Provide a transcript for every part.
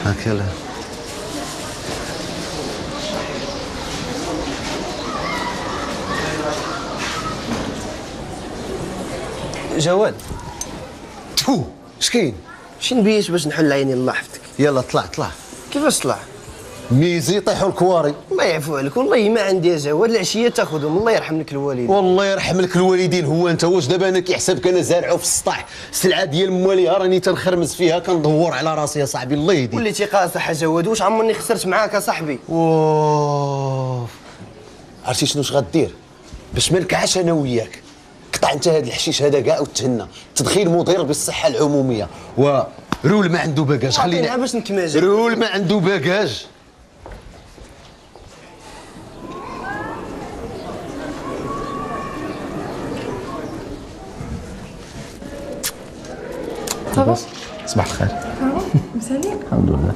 هاك يلا. جواد، تفو شكاين؟ شي نبيش باش نحل عيني الله يحفظك. يلا طلع. كيفاش طلع؟ ميزي يطيحوا الكواري. الله يعفو عليك، والله ما عندي يا جواد، العشيه تاخذهم، الله يرحم لك الوالدين. والله يرحم لك الوالدين. هو انت واش دابا انا كيحسبك انا زارعو في السطح، السلعه ديال مواليها راني تنخرمز فيها كندور على راسي يا صاحبي الله يهديك. وليتي قاصح يا جواد، واش عمرني خسرت معاك اصاحبي؟ اوه عرفتي شنوش غدير باش ما نكعش انا وياك؟ قطع انت هذا الحشيش هذا كاع وتهنى، تدخين مضر بالصحه العموميه. ورول ما عنده باكاج، خلينا باش نكماجي. رول ما عنده باكاج. صافا صباح الخير. مساليك. الحمد لله.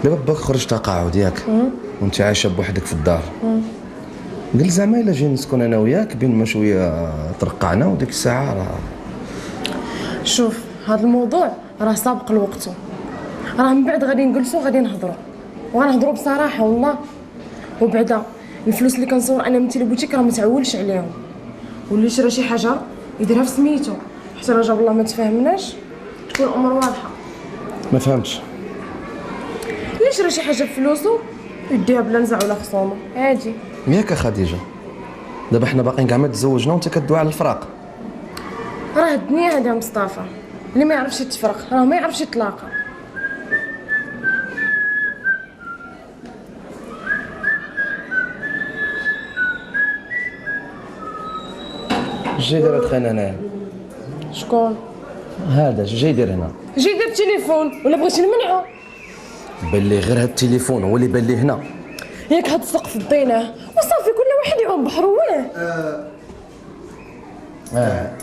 دابا باك خرج تقاعد ياك وانت عايشه بوحدك في الدار. قل زعما الا جينا نسكن انا وياك بين ما شويه ترقعنا وديك الساعه راه. شوف هذا الموضوع راه سابق لوقته، راه من بعد غادي نجلسوا غادي نهضروا وغنهضروا بصراحه والله. وبعدا الفلوس اللي كنصور انا من تيليبوتيك راه ما تعولش عليهم، واللي شرا شي حاجه يديرها في سميتو، حتى لا جاب الله ما تفاهمناش تكون الامور واضحه. ما فهمتش. اللي شرا شي حاجه بفلوسو يديها بلا نزاع ولا خصومه عادي. ياك خديجه دابا حنا باقيين كاع ما تزوجنا وانت كدوي على الفراق. راه الدنيا هذا مصطفى، اللي ما يعرفش يتفرق راه ما يعرفش يتلاقى. جاي داير هاد خاينه هنايا. شكون؟ هذا جاي داير هنا. جاي دير التليفون ولا بغيتي نمنعو؟ بان لي غير هاد التليفون هو اللي بان لي هنا. ياك هاد السقف ديناه وصافي كل واحد يعوم بحرو واه.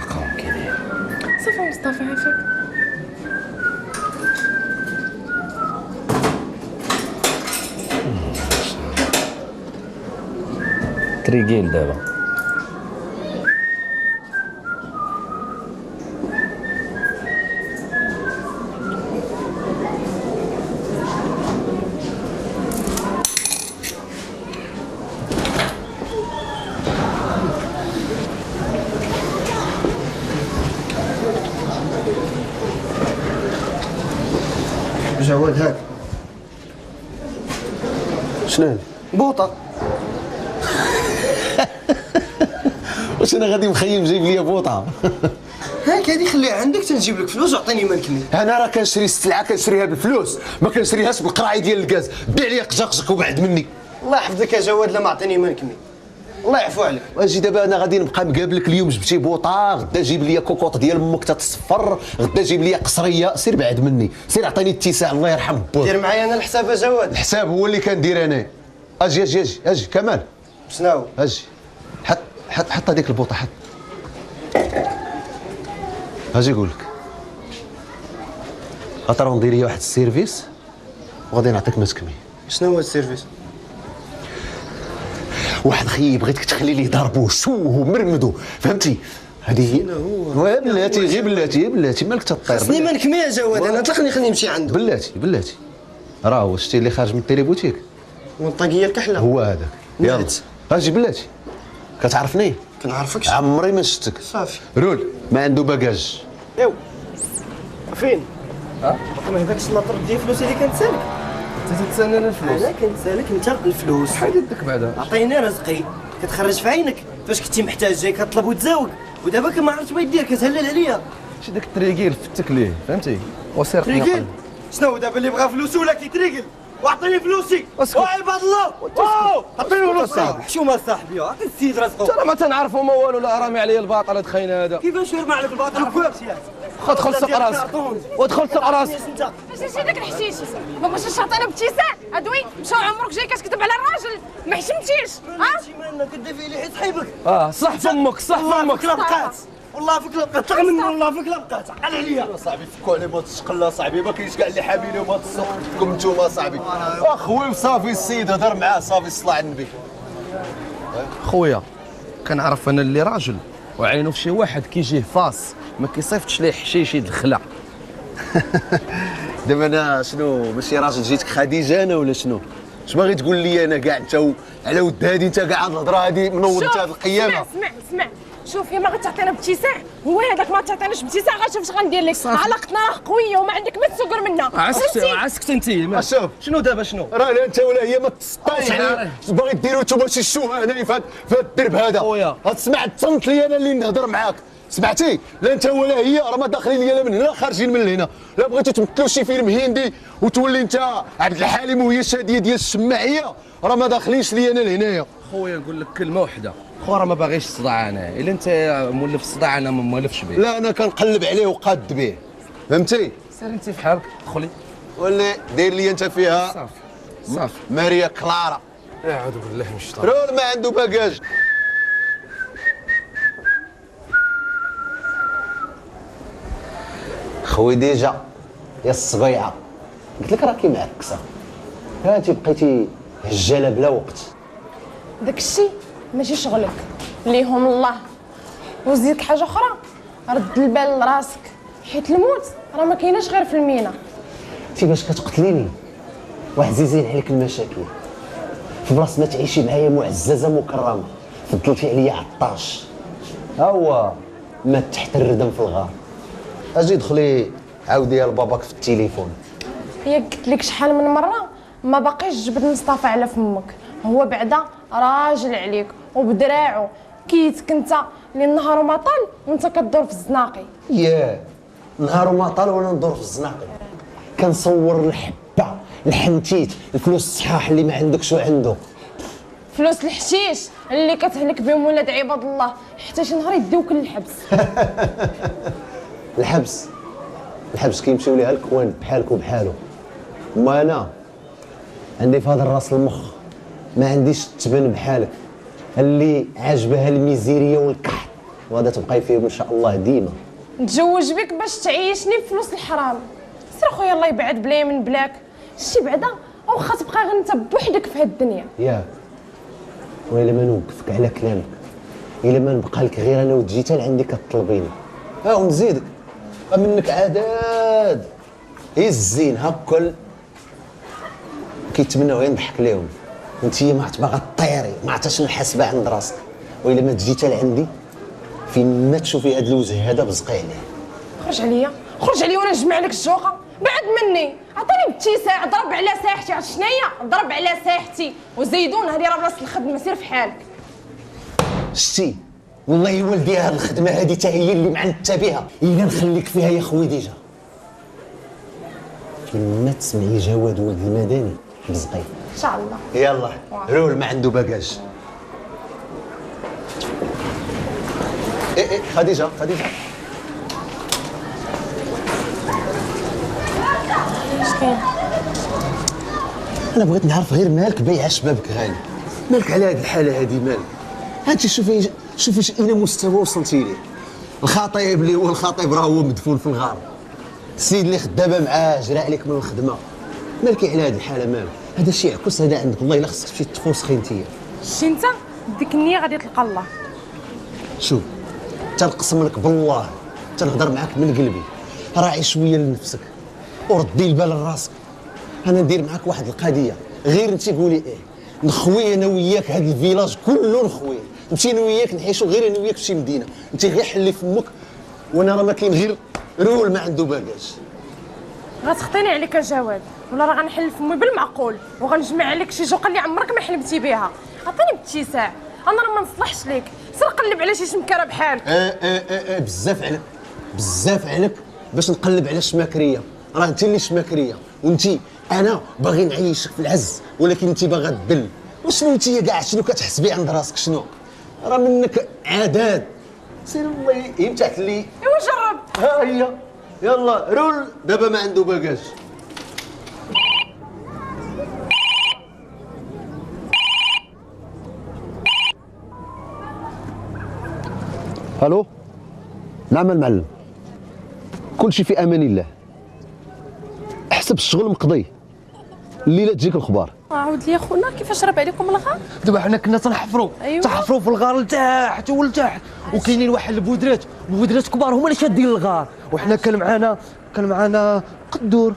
قوم كبير. صافي مصطفى عافاك. تريقيل دابا. جواد هاك شنو هذا؟ بوطه. واش انا غادي مخيم جايب ليا بوطه؟ هاك هذه خليها عندك، تنجيب لك فلوس وعطيني ما نكمل. انا راه كنشري السلعه كنشريها بالفلوس، ما كنشريهاش بالقراعي ديال الكاز. بيع لي قجاقجك وبعد مني. الله يحفظك يا جواد، لا ما عطيني ما نكمل، الله يعفو عليك. اجي دابا انا غادي نبقى مقابلك اليوم جبتي بوطه، غدا جيب لي كوكوط ديال امك تتصفر، غدا جيب لي قصريه. سير بعد مني، سير عطيني اتساع الله يرحم بوك. دير معايا انا الحساب يا جواد. الحساب هو اللي كندير انا. اجي كمال. شناهو؟ اجي حط هذيك البوطه، حط. اجي نقول لك غترا ندير لي واحد السيرفيس وغادي نعطيك ما تكمي. شنو هو السيرفيس؟ واحد خيي بغيتك تخلي ليه ضربوه شوه مرمدو، فهمتي؟ هذه هو بلاتي، غير بلاتي مالك تطير. خصني ما نكمل يا جواد، انا طلقني خليني نمشي عنده. بلاتي راه هو شتي اللي خارج من التيليبوتيك والطاقيه الكحله هو هذاك. يلا نعت. اجي بلاتي، كتعرفني؟ كنعرفكش. عمري ما شفتك. صافي. رول ما عنده باكاج. يو فين؟ باقي ما هذاكش اللاطر ديال الفلوس اللي كنتسالك. انت تتسنى الفلوس. انا كنتسالك انت الفلوس. شحال يدك بعدا؟ عطيني رزقي، كتخرج في عينك فاش كنتي محتاج جاي كطلب وتزاوق، ودابا كما عرفت ما يدير كتهلل عليا. شي داك التريقيل فتك ليه فهمتي وسير تريقل شنو دابا اللي بغى فلوس ولا كيتريقل؟ واعطيني فلوسي. اسكت. عباد الله عطيني فلوسي. حشومه صاحبي عطي السيد رزقه. ترى ما تنعرفوا ما والو. لا رامي عليا الباطل هاد خاين هذا. كيفاش يرمى عليك الباطل وكواب؟ دخل سق راسك ودخل سق راسك. ماشي داك الحشيش ما بغيتش تعطينا بابتسام ادوي مشى عمرك جاي كتكذب على الراجل ما حشمتيش. ماشي مالنا كدافع لي حيت صحيبك. صح فمك صح فمك. لا بقات والله فيك لا بقات منه، والله فيك لا بقات عقل عليا. صاحبي فكوا عليه ما تشقل صاحبي، ما كاينش كاع اللي حامينهم هاد السوق فيكم نتوما صاحبي. اخوي وصافي السيد هضر معاه صافي صلى على النبي. خويا كنعرف انا اللي راجل وعينو في شي واحد كيجيه فاس ما كيصيفطش ليه حشيش يدخلها. دابا انا شنو ماشي راجل جيتك خديجه انا ولا شنو؟ اش باغي تقول لي انا كاع انت على ود هادي انت كاع هاد الهضره هادي منوض انت هاد القيامه؟ اسمع شوف يا ما غتعطينا باتساع هو هذاك ما تعطينيش باتساع غنشوف اش غندير لك. علاقتنا راه قويه وما عندك ما تسكر منها. عسكت انت شوف شنو دابا شنو؟ راه لا انت ولا هي ما تسطاش عليا، باغي ديروا نتوما شي شوهه هنا في هاد الدرب هذا. خويا. غتسمع تصنت لي انا اللي نهضر معاك، سمعتي؟ لا انت ولا هي راه ما داخلين ليا لا من هنا خارجين من هنا. لا بغيتوا تمثلوا شي فيلم هندي وتولي انت عبد الحليم وهي شاديه ديال الشماعيه، راه ما داخلينش ليا انا لهنايا. خويا نقول لك كلمه وحده، خو راه ما باغيش الصداع انا، الا انت مولف الصداع انا ما مولفش به. لا انا كنقلب عليه وقاد به، فهمتي؟ سير انت في حالك دخلي. ولا دير لي انت فيها صافي ماريا كلارا. اعوذ بالله من الشيطان. رول ما عنده باكاج. خوي ديجا يا الصبيعه قلت لك راكي معكسه، هاتي بقيتي هجاله بلا وقت. داك الشيء ماشي شغلك ليهم الله. وزيدك حاجه اخرى، رد البال لراسك حيت الموت راه ما كايناش غير في المينا. انت باش كتقتليني وعزيزين عليك المشاكل، في بلاصه ما تعيشي معايا معززه مكرمه فضلتي عليا عطاش. ها هو مات تحت الردم في الغار. اجي دخلي عاودي يا لباباك في التليفون. هي قلت لك شحال من مره ما باقيش جبد مصطفى على فمك، هو بعدا راجل عليك وبدراعو كيتك انت اللي النهار ما طال وانت كدور في الزناقي. ياه نهار ما طال وانا ندور في الزناقي كنصور الحبه الحنتيت الفلوس الصحاح اللي ما عندكش وعنده. فلوس الحشيش اللي كتهلك بهم ولاد عباد الله حتى شي نهار يديوك للحبس. الحبس كيمشيو ليها الكوان بحالك وبحالو. ما انا عندي في هذا الراس المخ ما عنديش تبان بحالك اللي عاجبها الميزيريه والكحط، وهذا تبقاي فيهم ان شاء الله ديما. نتزوج بك باش تعيشني بفلوس الحرام. سير خويا الله يبعد بلايا من بلاك، شتي بعدا واخا تبقى غير انت بوحدك في هاد الدنيا. ياك وإلا ما نوقفك على كلامك، إلا ما نبقى لك غير انا وتجي لعندي كطلبيني. ونزيدك منك عداد هي الزين هاكل كيتمناو غير نضحك ليهم، وانت ما عرفت باغا طيري ما عرفتش نحاسبها عند راسك. وإلا ما تجي لعندي فين ما تشوفي هاد الوجه هذا بزقي عليه. خرج عليا وانا نجمع لك الجوقه. بعد مني عطيني باتساع، ضرب على ساحتي. عرفت شناهي؟ ضرب على ساحتي. وزيدون هذه راه بلاصه الخدمه، سير في حالك. شتي والله ولدي هاد الخدمه هادي حتى هي اللي معنته بها، الا نخليك فيها يا خوي ديجا. فين ما تسمعي جواد ولد المدني بزقي ان شاء الله. يلا رول ما عنده باكاج. خديجه شكون؟ انا بغيت نعرف غير مالك بايع شبابك غالي، مالك على هاد الحاله هادي مالك؟ هانتي شوفي الى مستوى وصلتي ليه. الخطيب اللي هو الخطيب راه هو مدفون في الغار، السيد اللي خدامه معاه جرى عليك من الخدمه، مالك على هاد الحاله مالك؟ هذا الشيء عكس هذا عندك، والله الا خصك تمشي تفوسخي انتيا. شتي انت ديك النيه غادي تلقى الله. شوف تنقسم لك بالله تنهضر معاك من قلبي، راعي شويه لنفسك وردي البال لراسك. انا ندير معاك واحد القضيه غير انت قولي نخوي انا وياك هاد الفيلاج كله، نخوي نمشي انا وياك نعيشوا غير انا وياك في شي مدينه، انت غير حلي فمك وانا راه ما كاين غير رول ما عنده باكاج. غتخطيني عليك جواد ولا راه غنحل فمي بالمعقول وغنجمع عليك شي جوقه اللي عمرك ما حلمتي بها. عطيني باتساع، انا راه ما نصلحش ليك. سير قلب على شي شمكره بحالك. بزاف عليك باش نقلب على الشماكريه، راه انت اللي شماكريه وانت انا باغي نعيشك في العز ولكن انت باغا تدل. وشنو انت كاع شنو كتحسبي عند راسك؟ شنو راه منك عداد. سير الله يمتعت لي. ايوا جرب. ها هي يلا رول دابا ما عنده باكاج. الو نعم المعلم، كل شيء في امان الله. احسب الشغل مقضي، الليله تجيك الخبار. عاود لي خونا كيفاش راب عليكم الغار. دابا حنا كنا تنحفروا أيوة. تنحفروا في الغار لتحت ولتحت، وكاينين واحد البودرات كبار هما اللي شادين الغار، وحنا كان معانا قدور،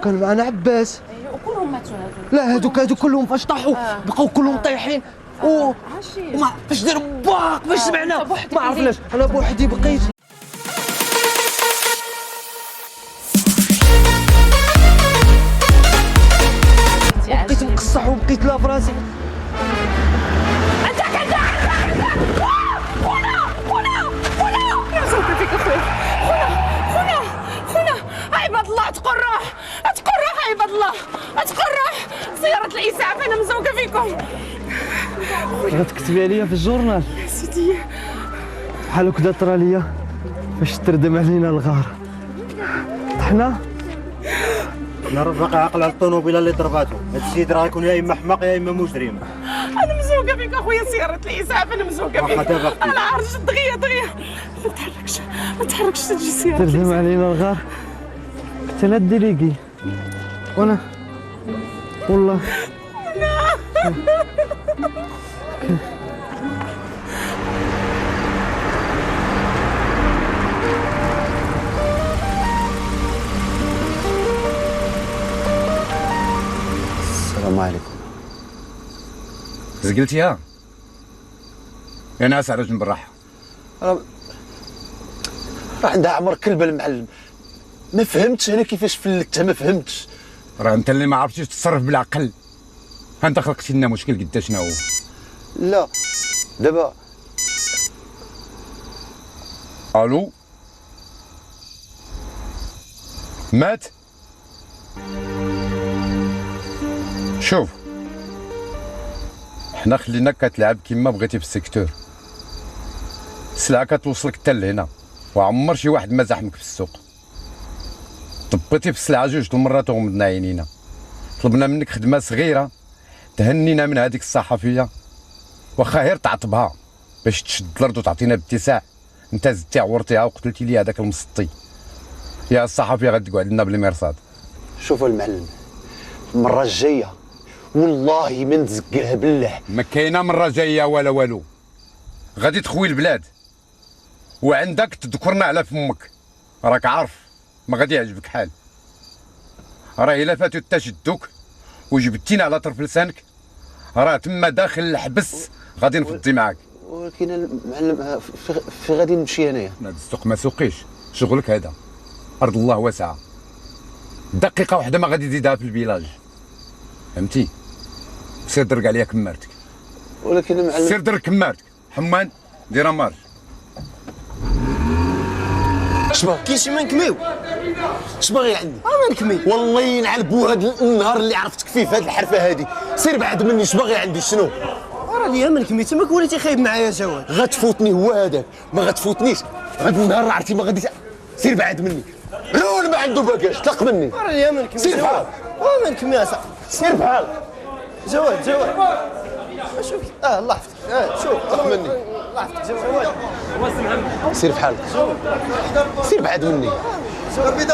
كان معانا عباس. ايوا وكلهم ماتوا هادو. لا هادوك كلهم فاش طاحوا بقاو كلهم طايحين عاشي وما فاش داروا باق فاش سمعنا أنت بوحدك ما عرفناش. انا بوحدي بقيت. بقيت مقصح وبقيت لا فراسي. انت كذا خونا نسوق فيك اخويا. خونا عباد الله تقول روح عباد الله تقول روح. سيارة الإسعاف أنا مزوقة فيكم. غتكتبي عليا في الجورنال سيدي بحال هكذا طرا ليا باش تردم علينا الغار. حنا باقي عاقل على الطوموبيله اللي ضرباتو. هاد السيد راه يكون يا اما حماق يا اما مجرم. أنا مزوقة فيك أخويا. سيارة الإسعاف أنا مزوقة فيك. أنا عارج دغيا ما تحركش تجي سيارة. تردم علينا الغار. كنت انا الديليكي وانا والله السلام عليكم. زقلتيها يا ناس على جنب الراحه. راه عندها عمر كلبه المعلم. ما فهمتش انا كيفاش فلتها، ما فهمتش. راه انت اللي ما عرفتيش تتصرف بالعقل. انت خلقتي لنا مشكل قداشنا هو. لا دابا الو مات. شوف حنا خليناك كتلعب كيما بغيتي في السيكتور. السلعه كتوصلك حتى لهنا وعمر شي واحد ما زحمك في السوق. طبيتي في السلعه جوج المرات وغمضنا عينينا. طلبنا منك خدمه صغيره تهنينا من هذيك الصحفيه، واخا غير تعطبها باش تشد الارض وتعطينا باتساع. انت زدتي عورتيها وقتلتي لي هذاك المسطي. يا الصحفيه غتقعد لنا بالمرصاد. شوفوا المعلم، المره الجايه والله ما نتزكرها بالله. ما كاينه مره جايه ولا والو. غادي تخوي البلاد وعندك تذكرنا على فمك. راك عارف ما غادي يعجبك حال. راه الا فاتو تشدوك وجبتينا على طرف لسانك راه تما داخل الحبس غادي نفضي معاك. ولكن المعلم في غادي نمشي انايا. هذا السوق ما سوقيش شغلك هذا. ارض الله واسعه. دقيقه واحده ما غادي تزيدها في الفيلاج. فهمتي؟ سير درك عليا كمارتك. ولكن المعلم سير درك كمارتك. حمان ديرها مارش. شبا كاين شي ما نكميو. باغي عندي؟ ما نكمي. والله ينعل بو هذا النهار اللي عرفتك فيه في هذه الحرفه هذه. سير بعد مني. باغي عندي شنو؟ راه ليا ما نكمي تماك وليتي خايب معايا جواد. غتفوتني هو هذاك، ما غتفوتنيش. هذا النهار عرفتي ما غادي. سير بعد مني. رول ما عنده باكاش طلق مني. راه ليا ما نكمي. سير بحالك. ما نكمي يا صاحبي. سير بحالك. جواد شوف الله يحفظك. شوف طلق مني. الله يحفظك جواد. سير بحالك. سير بعد مني.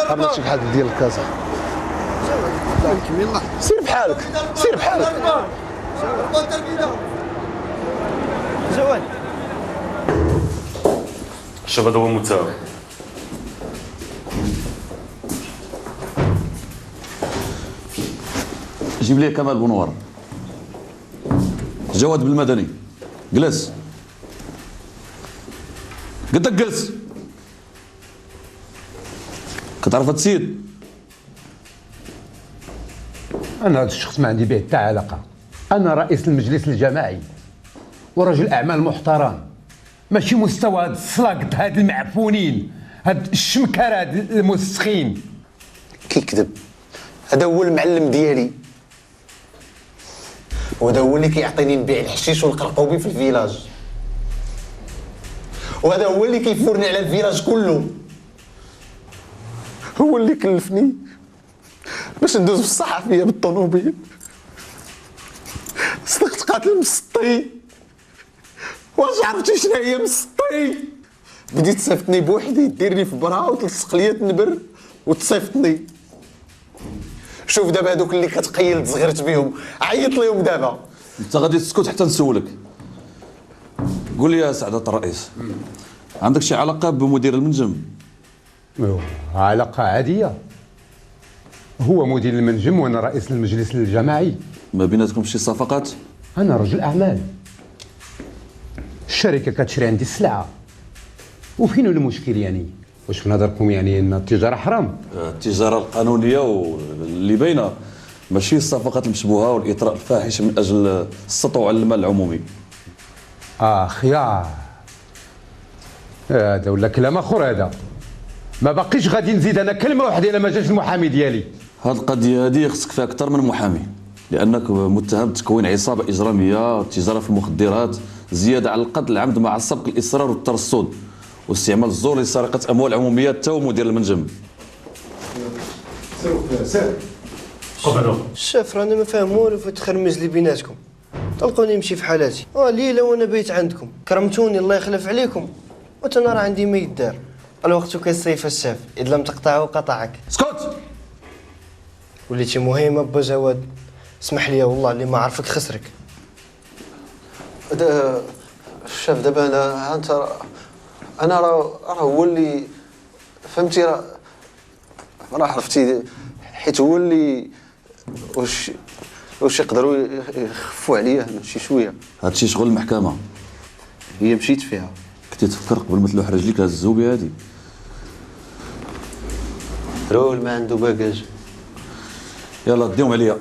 عملت شي حاجه ديال الكازا. سير بحالك. جواد شوف هذا هو متساوي. جيب لي كمال بنور. جواد بالمدني. جلس. قلت لك جلس. كتعرف هاد السيد؟ انا هذا الشخص ما عندي به حتى علاقه. انا رئيس المجلس الجماعي ورجل اعمال محترم. ماشي مستوى هاد السلاقط هاد المعفونين هاد الشمكره هاد الموسخين. كيكذب. هذا هو المعلم ديالي، وهذا هو اللي كيعطيني نبيع الحشيش والقرقوبي في الفيلاج، وهذا هو اللي كيفورني على الفيلاج كله. هو اللي كلفني باش ندوز في الصحفيه بالطوموبيل. صدقت قاتل مسطي. واش عرفتي شنو هي مسطي؟ بديت تصيفطني بوحدي، ديرني في برا وتلصق ليا النبر وتصيفطني. شوف دابا هذوك اللي كتقيل صغرت بهم عيط ليهم دابا. انت غادي تسكت حتى نسولك. قول لي يا سعادة الرئيس، عندك شي علاقة بمدير المنجم؟ علاقة عادية، هو مدير المنجم وانا رئيس المجلس الجماعي. ما بيناتكم شي صفقات؟ انا رجل اعمال، الشركة كتشري عندي السلعة، وفين المشكل يعني؟ واش في نظركم يعني ان التجارة حرام؟ التجارة القانونية واللي باينة، ماشي الصفقات المشبوهة والإطراء الفاحش من أجل السطو على المال العمومي. خيار هذا ولا كلام اخر. هذا ما باقيش غادي نزيد انا كلمة واحدة الا ما جاش المحامي ديالي. هاد القضية هادي خصك فيها أكثر من محامي، لأنك متهم بتكوين عصابة إجرامية، التجارة في المخدرات، زيادة على القتل العمد مع السبق الإصرار والترصد، واستعمال الزور لسرقة أموال عمومية تا مدير المنجم. قبلوا الشاف راني ما فاهم والو في التخرميز اللي بيناتكم. طلقوني نمشي في حالاتي. ليله وانا بيت عندكم، كرمتوني الله يخلف عليكم، وتنا راه عندي ما يدار. الوقت كالسيف الشاف، إذا لم تقطعه قطعك. اسكت. وليتي مهمة با جواد. اسمح لي والله اللي ما عرفك خسرك. الشاف دابا انا راه هو اللي فهمتي، راه عرفتي، حيت هو اللي واش يقدروا يخفوا عليا هنا شي شويه. هادشي شغل المحكمة، هي مشيت فيها. كنتي تفكر قبل ما تلوح رجليك هاد الزوبية هادي. رول ما عنده باكاج. يلا ديهم عليا.